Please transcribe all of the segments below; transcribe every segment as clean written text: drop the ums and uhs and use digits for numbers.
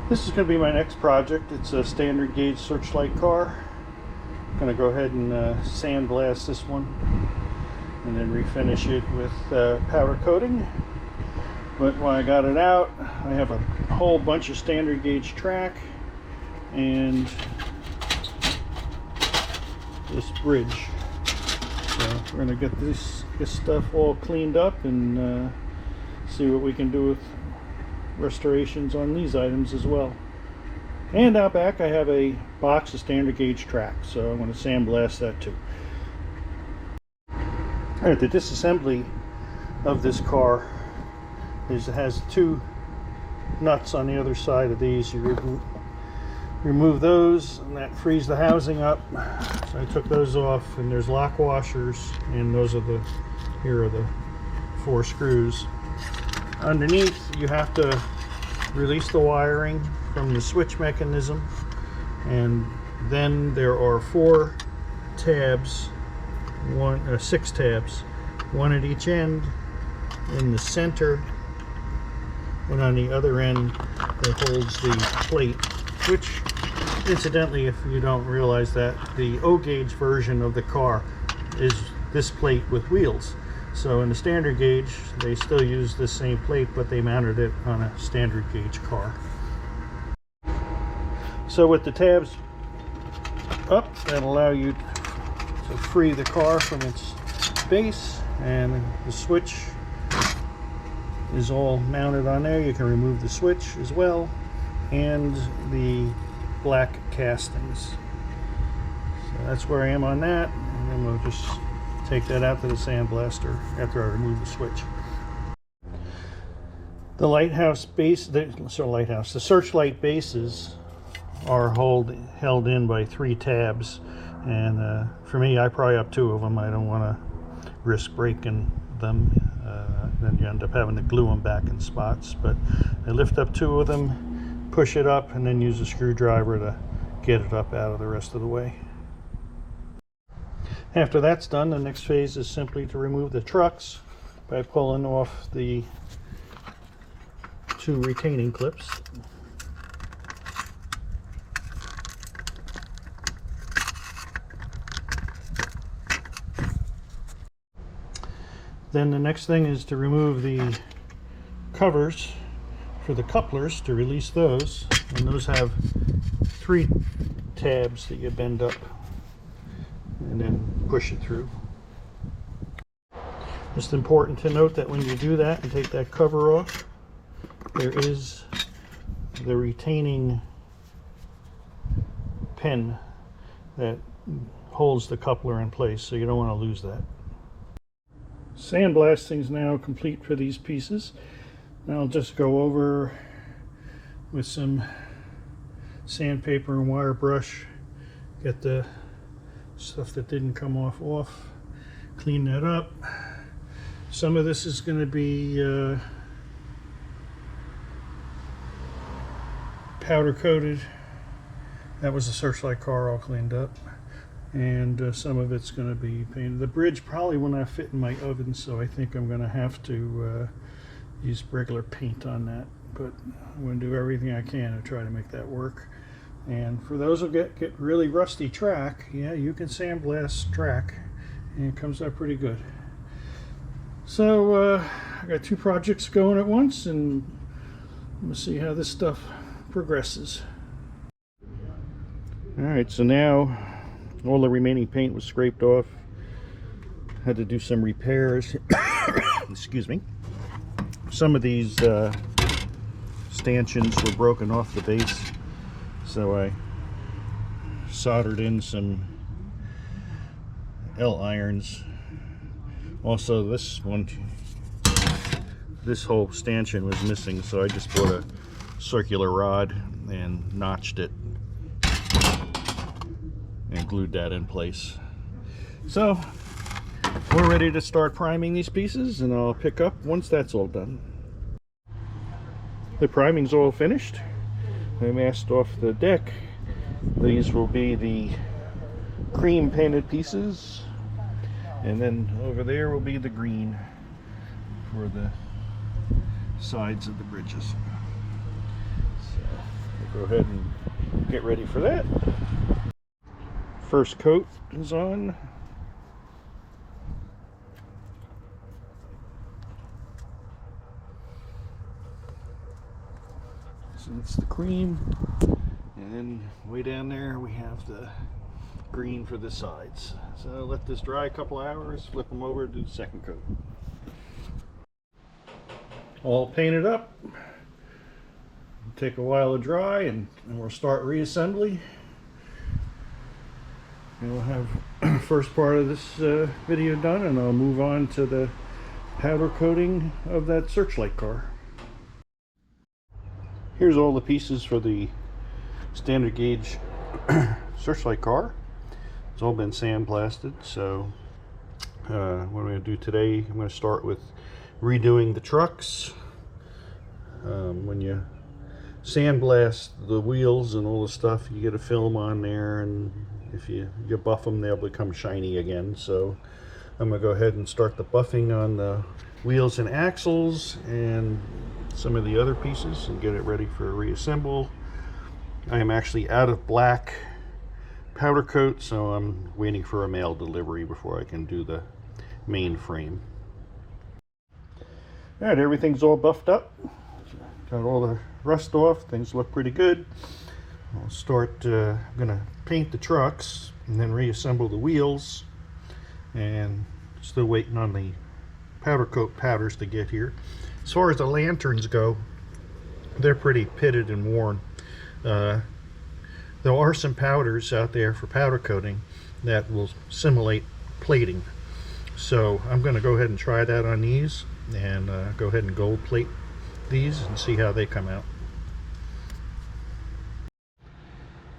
This is going to be my next project. It's a standard gauge searchlight car. I'm going to go ahead and sandblast this one and then refinish it with powder coating. But while I got it out, I have a whole bunch of standard gauge track and this bridge. So we're going to get this stuff all cleaned up and see what we can do with restorations on these items as well. And out back I have a box of standard gauge track, so I'm going to sandblast that too. Alright, the disassembly of this car is it has two nuts on the other side of these. You remove those and that frees the housing up. So I took those off, and there's lock washers, and those are here are the 4 screws. Underneath you have to release the wiring from the switch mechanism, and then there are 4 tabs, 6 tabs, one at each end in the center, and on the other end that holds the plate, which incidentally, if you don't realize that, the O-gauge version of the car is this plate with wheels. So in the standard gauge, they still use the same plate, but they mounted it on a standard gauge car. So with the tabs up, that allow you to free the car from its base, and the switch is all mounted on there. You can remove the switch as well, and the black castings. So that's where I am on that, and then we'll just take that out to the sandblaster after I remove the switch. The lighthouse base, the searchlight bases are held in by 3 tabs, and for me, I pry up 2 of them. I don't want to risk breaking them. Then you end up having to glue them back in spots. But I lift up 2 of them, push it up, and then use a screwdriver to get it up out of the rest of the way. After that's done, the next phase is simply to remove the trucks by pulling off the 2 retaining clips. Then the next thing is to remove the covers for the couplers, to release those, and those have 3 tabs that you bend up and then push it through. Just important to note that when you do that and take that cover off, there is the retaining pin that holds the coupler in place, so you don't want to lose that. Sandblasting is now complete for these pieces. Now I'll just go over with some sandpaper and wire brush, get the stuff that didn't come off, clean that up. Some of this is going to be powder coated. That was a searchlight car all cleaned up, and some of it's going to be painted. The bridge probably will not fit in my oven, so I think I'm going to have to use regular paint on that, but I'm going to do everything I can to try to make that work. And for those who get really rusty track, yeah, you can sandblast track and it comes out pretty good. So I got 2 projects going at once, and we'll see how this stuff progresses. Alright, so now all the remaining paint was scraped off. Had to do some repairs. Excuse me. Some of these stanchions were broken off the base, so I soldered in some L irons. Also, this whole stanchion was missing, so I just bought a circular rod and notched it and glued that in place. So we're ready to start priming these pieces, and I'll pick up once that's all done. The priming's all finished. I masked off the deck. These will be the cream painted pieces, and then over there will be the green for the sides of the bridges. So Go ahead and get ready for that. First coat is on. So it's the cream, and then way down there we have the green for the sides. So let this dry a couple hours, flip them over, do the second coat. All painted up. Take a while to dry, and we'll start reassembly. And we'll have first part of this video done, and I'll move on to the powder coating of that Searchlight car. Here's all the pieces for the standard gauge Searchlight car. It's all been sandblasted, so what I'm going to do today, I'm going to start with redoing the trucks. When you sandblast the wheels and all the stuff, you get a film on there, and if you buff them, they'll become shiny again. So I'm going to go ahead and start the buffing on the wheels and axles and some of the other pieces and get it ready for reassemble. I am actually out of black powder coat, so I'm waiting for a mail delivery before I can do the main frame. All right, everything's all buffed up. Got all the rust off. Things look pretty good. I'll start, I'm gonna paint the trucks and then reassemble the wheels, and still waiting on the powder coat powders to get here. As far as the lanterns go, they're pretty pitted and worn. There are some powders out there for powder coating that will simulate plating. So I'm going to go ahead and try that on these, and go ahead and gold plate these and see how they come out.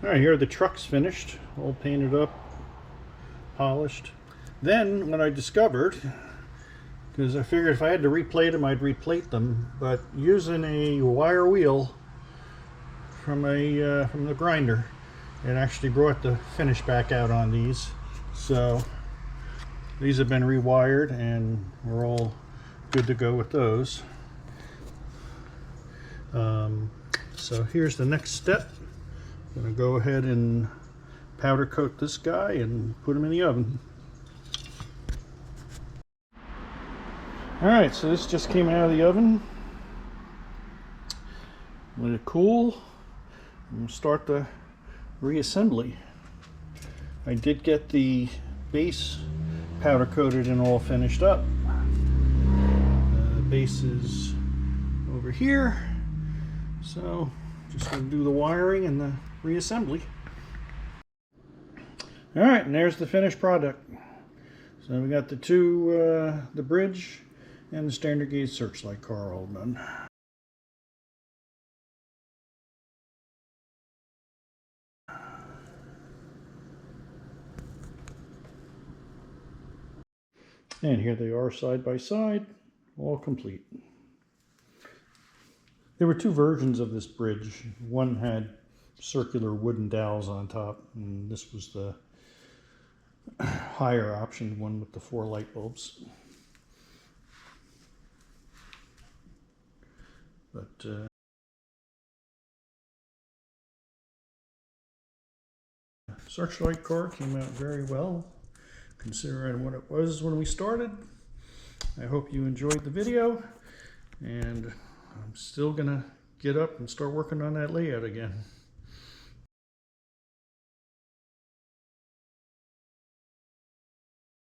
Alright, here are the trucks finished, all painted up, polished. Then what I discovered, because I figured if I had to replate them, I'd replate them, but using a wire wheel from the grinder, it actually brought the finish back out on these. So these have been rewired, and we're all good to go with those. So here's the next step. I'm going to go ahead and powder coat this guy and put him in the oven. Alright, so this just came out of the oven. Let it cool and start the reassembly. I did get the base powder coated and all finished up. The base is over here, so just going to do the wiring and the reassembly. Alright, and there's the finished product. So we got the two, the bridge and the standard gauge Searchlight car all done. And here they are side by side, all complete. There were two versions of this bridge. One had circular wooden dowels on top, and this was the higher option, one with the 4 light bulbs. But Searchlight car came out very well, considering what it was when we started. I hope you enjoyed the video, and I'm still gonna get up and start working on that layout again.